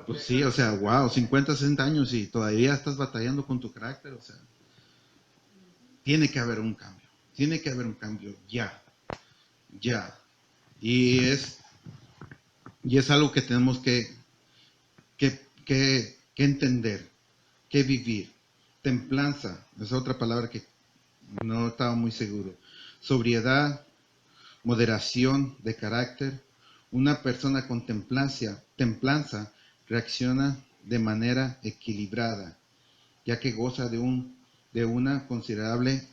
Pues sí, o sea, wow, 50, 60 años y todavía estás batallando con tu carácter, o sea. Tiene que haber un cambio ya. Y es algo que tenemos que entender, que vivir. Templanza, es otra palabra que no estaba muy seguro. Sobriedad moderación de carácter. Una persona con templanza reacciona de manera equilibrada, ya que goza de un considerable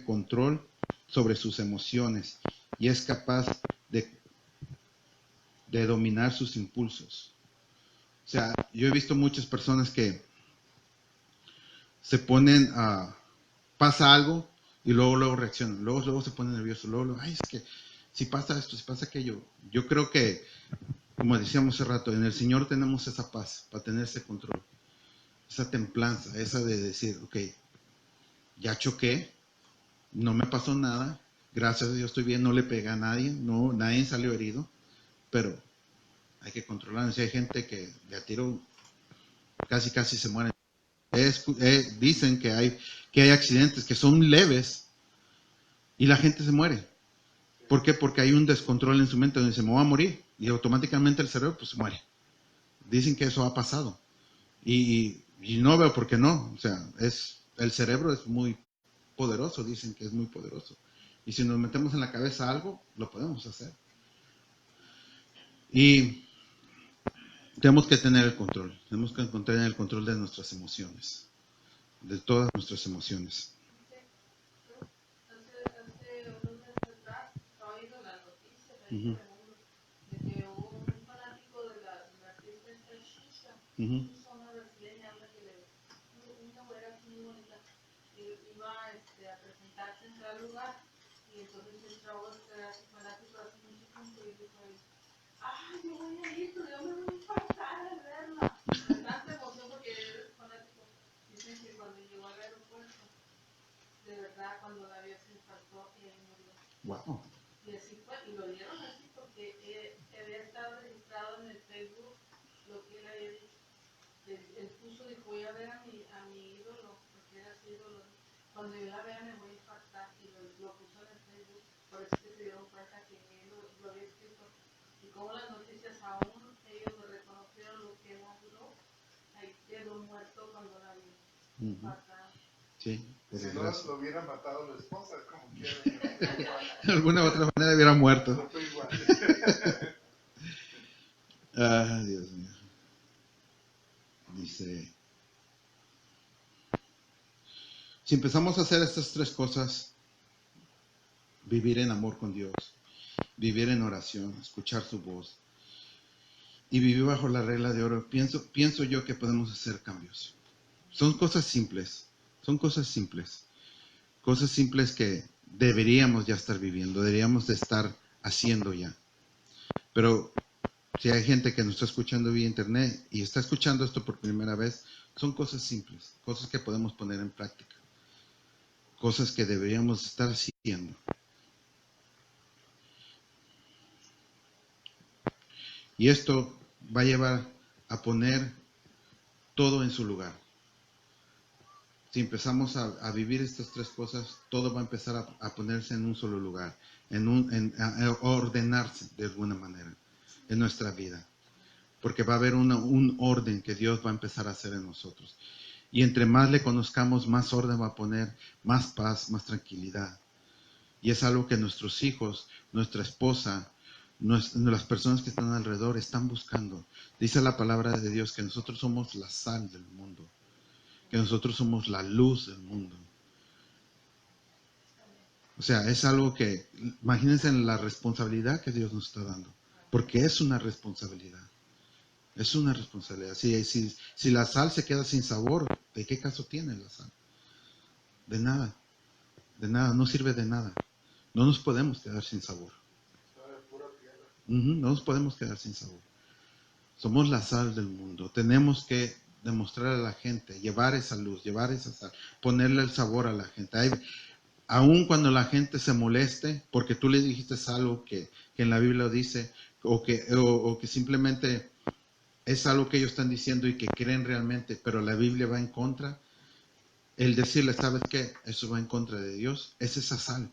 control sobre sus emociones y es capaz de dominar sus impulsos. O sea, yo he visto muchas personas que se ponen pasa algo y luego reaccionan, luego se ponen nerviosos, luego, ay, es que si pasa esto, si pasa aquello. Yo creo que, como decíamos hace rato, en el Señor tenemos esa paz para tener ese control, esa templanza, esa de decir, ok, ya choqué, no me pasó nada, gracias a Dios estoy bien, no le pegué a nadie, no, nadie salió herido, pero hay que controlar. Si hay gente que de a tiro casi se mueren. Dicen que hay accidentes que son leves y la gente se muere. ¿Por qué? Porque hay un descontrol en su mente donde dice, me voy a morir, y automáticamente el cerebro pues se muere. Dicen que eso ha pasado. Y no veo por qué no. O sea, el cerebro es muy poderoso, dicen que es muy poderoso. Y si nos metemos en la cabeza algo, lo podemos hacer. Y tenemos que tener el control. Tenemos que tener el control de nuestras emociones. De todas nuestras emociones. Hace unos meses atrás estaba viendo las noticias ahí Ujú. por el mundo de que un fanático de la artista esta Shisha, Ujú. una brasileña, una güera muy bonita, iba a presentarse en tal lugar y entonces entró su fanático hace mucho tiempo y dijo ahí, ay, yo voy a ir, pero yo me voy a impactar al verla. De tanta emoción porque eres fanático. Dicen que cuando llegó al aeropuerto, de verdad, cuando la vio se impactó y ahí murió. Wow. Y así fue, y lo dieron así porque había estado registrado en el Facebook lo que él había dicho. Él puso, dijo, voy a ver a mi ídolo, porque era su ídolo. Cuando yo la vea me voy a impactar, y lo puso en el Facebook. Por eso que se dieron cuenta que él lo había escrito. Y como las noticias aún ellos lo reconocieron lo que él habló, ahí quedó muerto cuando la vio. Impactado. Sí, por Si no desgracia. lo hubiera matado la esposa, como quiera. De alguna u otra manera hubiera muerto. No fue igual. Ah, Dios mío. Dice, si empezamos a hacer estas tres cosas, vivir en amor con Dios, vivir en oración, escuchar su voz y vivir bajo la regla de oro, pienso yo que podemos hacer cambios. Son cosas simples que deberíamos ya estar viviendo, deberíamos de estar haciendo ya. Pero si hay gente que nos está escuchando vía internet y está escuchando esto por primera vez, son cosas simples, cosas que podemos poner en práctica, cosas que deberíamos estar haciendo. Y esto va a llevar a poner todo en su lugar. Si empezamos a vivir estas tres cosas, todo va a empezar a ponerse en un solo lugar, a ordenarse de alguna manera en nuestra vida. Porque va a haber un orden que Dios va a empezar a hacer en nosotros. Y entre más le conozcamos, más orden va a poner, más paz, más tranquilidad. Y es algo que nuestros hijos, nuestra esposa, las personas que están alrededor están buscando. Dice la palabra de Dios que nosotros somos la sal del mundo, que nosotros somos la luz del mundo. O sea, es algo que, imagínense en la responsabilidad que Dios nos está dando, porque es una responsabilidad. Es una responsabilidad. Si la sal se queda sin sabor, ¿de qué caso tiene la sal? De nada, no sirve de nada. No nos podemos quedar sin sabor. No nos podemos quedar sin sabor. Somos la sal del mundo. Tenemos que demostrar a la gente, llevar esa luz, llevar esa sal, ponerle el sabor a la gente. Aun cuando la gente se moleste, porque tú le dijiste algo que en la Biblia dice, o que simplemente es algo que ellos están diciendo y que creen realmente, pero la Biblia va en contra, el decirle, ¿sabes qué? Eso va en contra de Dios, es esa sal.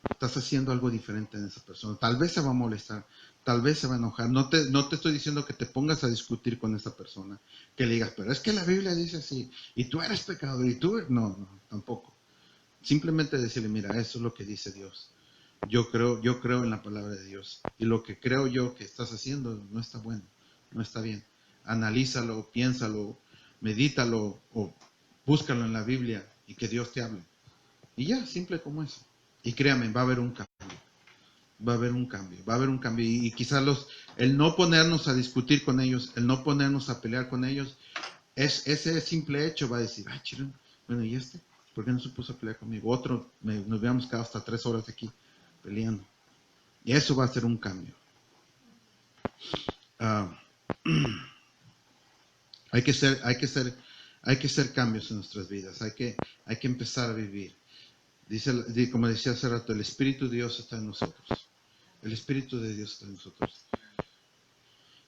Estás haciendo algo diferente en esa persona. Tal vez se va a molestar, tal vez se va a enojar. No te estoy diciendo que te pongas a discutir con esa persona, que le digas, pero es que la Biblia dice así, y tú eres pecador, y tú... No, tampoco. Simplemente decirle, mira, eso es lo que dice Dios. Yo creo en la palabra de Dios. Y lo que creo yo que estás haciendo no está bueno, no está bien. Analízalo, piénsalo, medítalo o búscalo en la Biblia y que Dios te hable. Y ya, simple como eso. Y créame, va a haber un cambio. Va a haber un cambio, va a haber un cambio. Y quizás el no ponernos a discutir con ellos, el no ponernos a pelear con ellos, ese simple hecho va a decir, ay, chirón, bueno, ¿y este? ¿Por qué no se puso a pelear conmigo? Otro, nos habíamos quedado hasta 3 horas aquí peleando. Y eso va a ser un cambio. Ah, hay que hacer cambios en nuestras vidas. Hay que empezar a vivir. Como decía hace rato, el Espíritu de Dios está en nosotros. El Espíritu de Dios está en nosotros.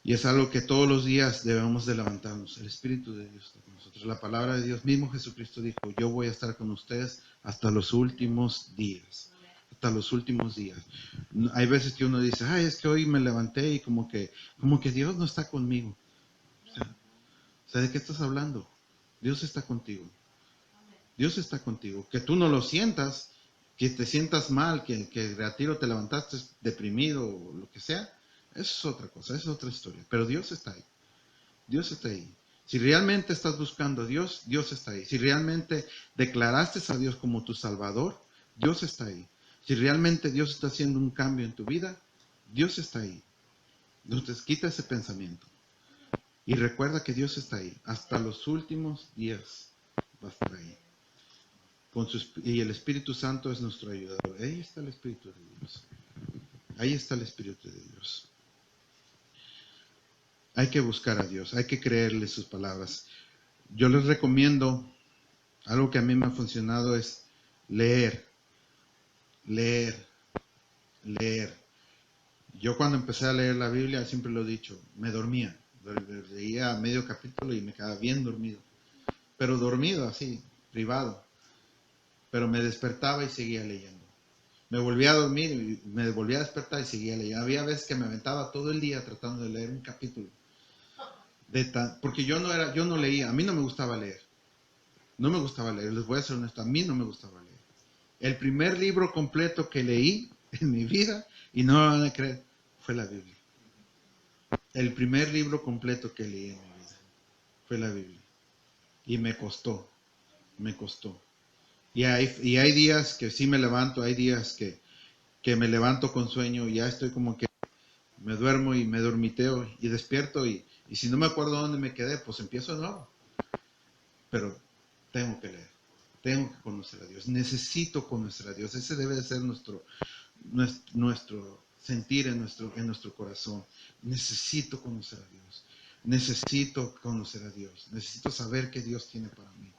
Y es algo que todos los días debemos de levantarnos. El Espíritu de Dios está con nosotros. La palabra de Dios, mismo Jesucristo dijo, yo voy a estar con ustedes hasta los últimos días. Hasta los últimos días. Hay veces que uno dice, ay, es que hoy me levanté y como que Dios no está conmigo. O sea, ¿de qué estás hablando? Dios está contigo. Dios está contigo. Que tú no lo sientas, que te sientas mal, que a tiro te levantaste deprimido o lo que sea, eso es otra cosa, eso es otra historia. Pero Dios está ahí. Dios está ahí. Si realmente estás buscando a Dios, Dios está ahí. Si realmente declaraste a Dios como tu Salvador, Dios está ahí. Si realmente Dios está haciendo un cambio en tu vida, Dios está ahí. Entonces quita ese pensamiento. Y recuerda que Dios está ahí. Hasta los últimos días va a estar ahí. Y el Espíritu Santo es nuestro ayudador. Ahí está el Espíritu de Dios. Ahí está el Espíritu de Dios. Hay que buscar a Dios, hay que creerle sus palabras. Yo les recomiendo, algo que a mí me ha funcionado es leer. Yo cuando empecé a leer la Biblia, siempre lo he dicho, me dormía. Leía medio capítulo y me quedaba bien dormido. Pero dormido así, privado. Pero me despertaba y seguía leyendo. Me volvía a dormir y me volvía a despertar y seguía leyendo. Había veces que me aventaba todo el día tratando de leer un capítulo. Porque yo no leía, a mí no me gustaba leer. No me gustaba leer, les voy a ser honesto, a mí no me gustaba leer. El primer libro completo que leí en mi vida, y no me van a creer, fue la Biblia. El primer libro completo que leí en mi vida fue la Biblia. Y me costó. Y hay días que sí me levanto, hay días que me levanto con sueño y ya estoy como que me duermo y me dormiteo y despierto y si no me acuerdo dónde me quedé, pues empiezo de nuevo. Pero tengo que leer, tengo que conocer a Dios, necesito conocer a Dios. Ese debe de ser nuestro sentir en nuestro corazón. Necesito conocer a Dios, necesito conocer a Dios, necesito saber qué Dios tiene para mí,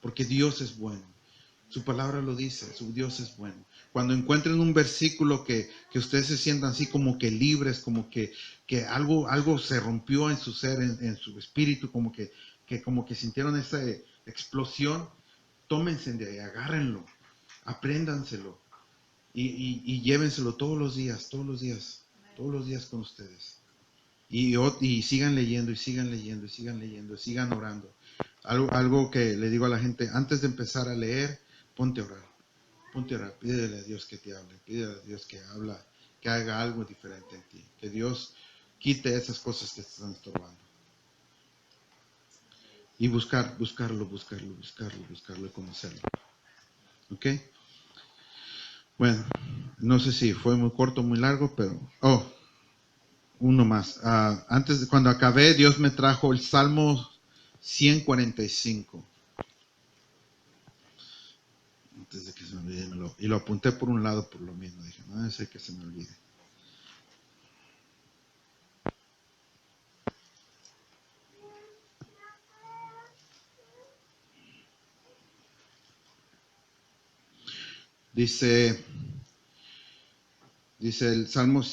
porque Dios es bueno. Su palabra lo dice, su Dios es bueno. Cuando encuentren un versículo que ustedes se sientan así como que libres, como que algo se rompió en su ser, en su espíritu, como que sintieron esa explosión, tómense de ahí, agárrenlo, apréndanselo y llévenselo todos los días con ustedes. Y sigan leyendo, y sigan leyendo, y sigan leyendo, y sigan orando. Algo que le digo a la gente, antes de empezar a leer, ponte a orar, pídele a Dios que te hable, pídele a Dios que haga algo diferente en ti, que Dios quite esas cosas que te están estorbando. Y buscarlo y conocerlo. ¿Ok? Bueno, no sé si fue muy corto, muy largo, pero... uno más. Cuando acabé, Dios me trajo el Salmo 145. Antes de que se me olvide, y lo apunté por un lado por lo mismo. Dije, no debe ser que se me olvide. Dice el Salmo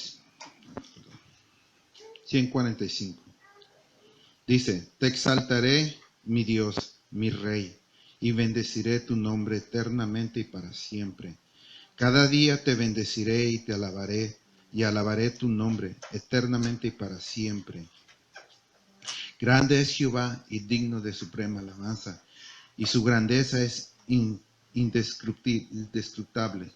145. Dice, te exaltaré, mi Dios, mi Rey, y bendeciré tu nombre eternamente y para siempre. Cada día te bendeciré y te alabaré, y alabaré tu nombre eternamente y para siempre. Grande es Jehová y digno de suprema alabanza, y su grandeza es indescrutable.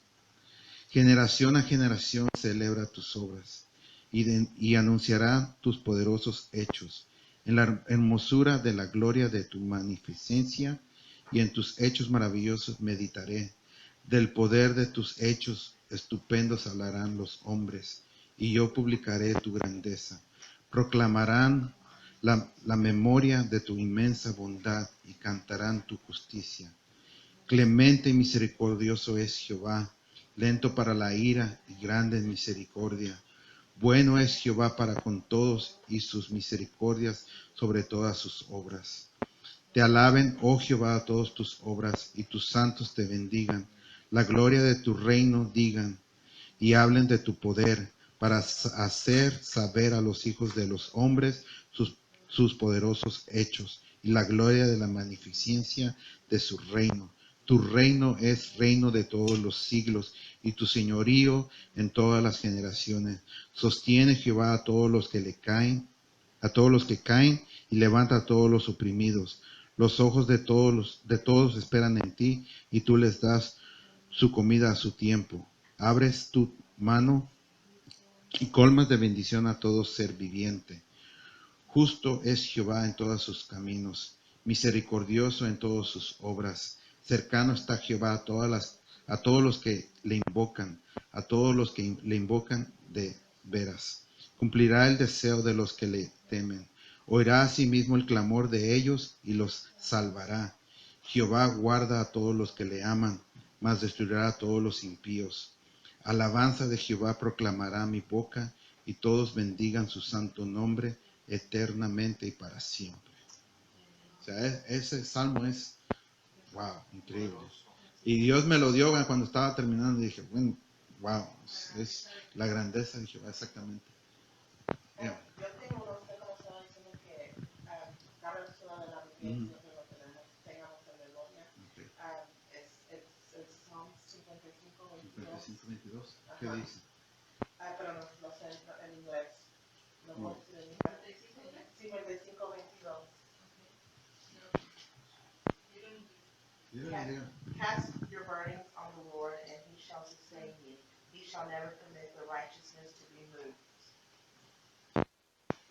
Generación a generación celebra tus obras y anunciará tus poderosos hechos. En la hermosura de la gloria de tu magnificencia y en tus hechos maravillosos meditaré. Del poder de tus hechos estupendos hablarán los hombres, y yo publicaré tu grandeza. Proclamarán la memoria de tu inmensa bondad y cantarán tu justicia. Clemente y misericordioso es Jehová, lento para la ira y grande en misericordia. Bueno es Jehová para con todos y sus misericordias sobre todas sus obras. Te alaben, oh Jehová, todas tus obras y tus santos te bendigan. La gloria de tu reino digan y hablen de tu poder para hacer saber a los hijos de los hombres sus poderosos hechos y la gloria de la magnificencia de su reino. Tu reino es reino de todos los siglos y tu señorío en todas las generaciones. Sostiene Jehová a todos los que le caen, a todos los que caen y levanta a todos los oprimidos. Los ojos de todos esperan en ti y tú les das su comida a su tiempo. Abres tu mano y colmas de bendición a todo ser viviente. Justo es Jehová en todos sus caminos, misericordioso en todas sus obras. Cercano está Jehová a todos los que le invocan, a todos los que le invocan de veras. Cumplirá el deseo de los que le temen. Oirá asimismo el clamor de ellos y los salvará. Jehová guarda a todos los que le aman, mas destruirá a todos los impíos. Alabanza de Jehová proclamará mi boca, y todos bendigan su santo nombre eternamente y para siempre. O sea, ese salmo es, wow, increíble. Y Dios me lo dio cuando estaba terminando y dije, bueno, wow, es la grandeza de Jehová, exactamente. Yeah. Yo tengo unos como estaba diciendo que la versión de la Biblia que lo tengamos en memoria. Okay. Es el Psalm 55, 55:22. ¿Qué Ajá. dice? Pero no sé en inglés. No puedo decir en inglés. 55, 22. Cast your burdens on the Lord, and he shall sustain you. He shall never permit the righteousness to be moved.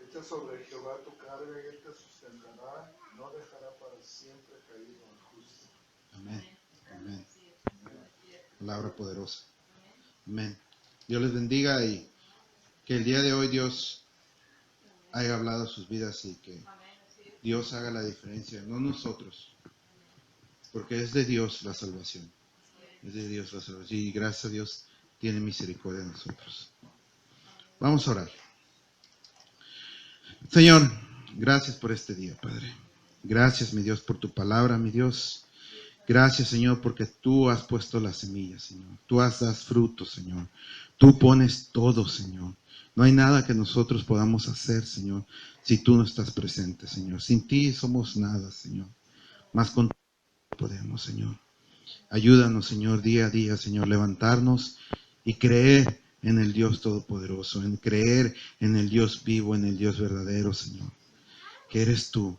Echa sobre Jehová tu carga y él te sustentará, no dejará para siempre caído al justo. Amén. Amén. Palabra poderosa. Amén. Dios les bendiga y que el día de hoy Dios haya hablado a sus vidas y que Dios haga la diferencia, no nosotros, porque es de Dios la salvación. Es de Dios la salvación y gracias a Dios tiene misericordia de nosotros. Vamos a orar. Señor, gracias por este día, Padre. Gracias, mi Dios, por tu palabra, mi Dios. Gracias, Señor, porque tú has puesto las semillas, Señor. Tú das frutos, Señor. Tú pones todo, Señor. No hay nada que nosotros podamos hacer, Señor, si tú no estás presente, Señor. Sin ti somos nada, Señor. Más contigo podemos, Señor. Ayúdanos, Señor, día a día, Señor, levantarnos y creer en el Dios Todopoderoso, en creer en el Dios vivo, en el Dios verdadero, Señor, que eres tú.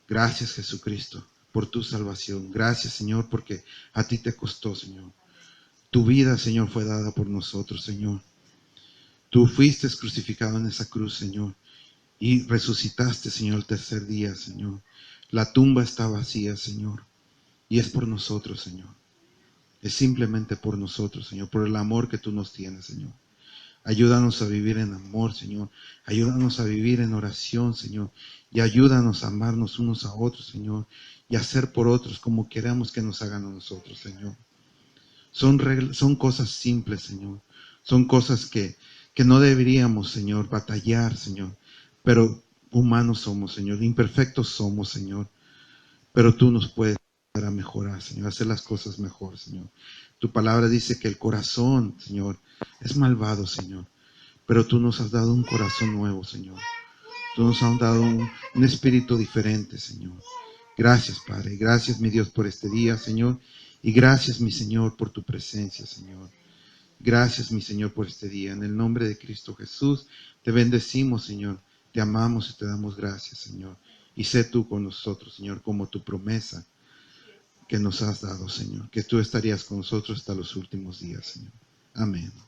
Gracias, Jesucristo, por tu salvación. Gracias, Señor, porque a ti te costó, Señor. Tu vida, Señor, fue dada por nosotros, Señor. Tú fuiste crucificado en esa cruz, Señor, y resucitaste, Señor, el tercer día, Señor. La tumba está vacía, Señor, y es por nosotros, Señor. Es simplemente por nosotros, Señor, por el amor que tú nos tienes, Señor. Ayúdanos a vivir en amor, Señor. Ayúdanos a vivir en oración, Señor. Y ayúdanos a amarnos unos a otros, Señor. Y a hacer por otros como queramos que nos hagan a nosotros, Señor. Son cosas simples, Señor. Son cosas que no deberíamos, Señor, batallar, Señor. Pero humanos somos, Señor. Imperfectos somos, Señor. Pero tú nos puedes ayudar a mejorar, Señor. A hacer las cosas mejor, Señor. Tu palabra dice que el corazón, Señor, es malvado, Señor. Pero tú nos has dado un corazón nuevo, Señor. Tú nos has dado un espíritu diferente, Señor. Gracias, Padre. Gracias, mi Dios, por este día, Señor. Y gracias, mi Señor, por tu presencia, Señor. Gracias, mi Señor, por este día. En el nombre de Cristo Jesús, te bendecimos, Señor. Te amamos y te damos gracias, Señor. Y sé tú con nosotros, Señor, como tu promesa que nos has dado, Señor. Que tú estarías con nosotros hasta los últimos días, Señor. Amén.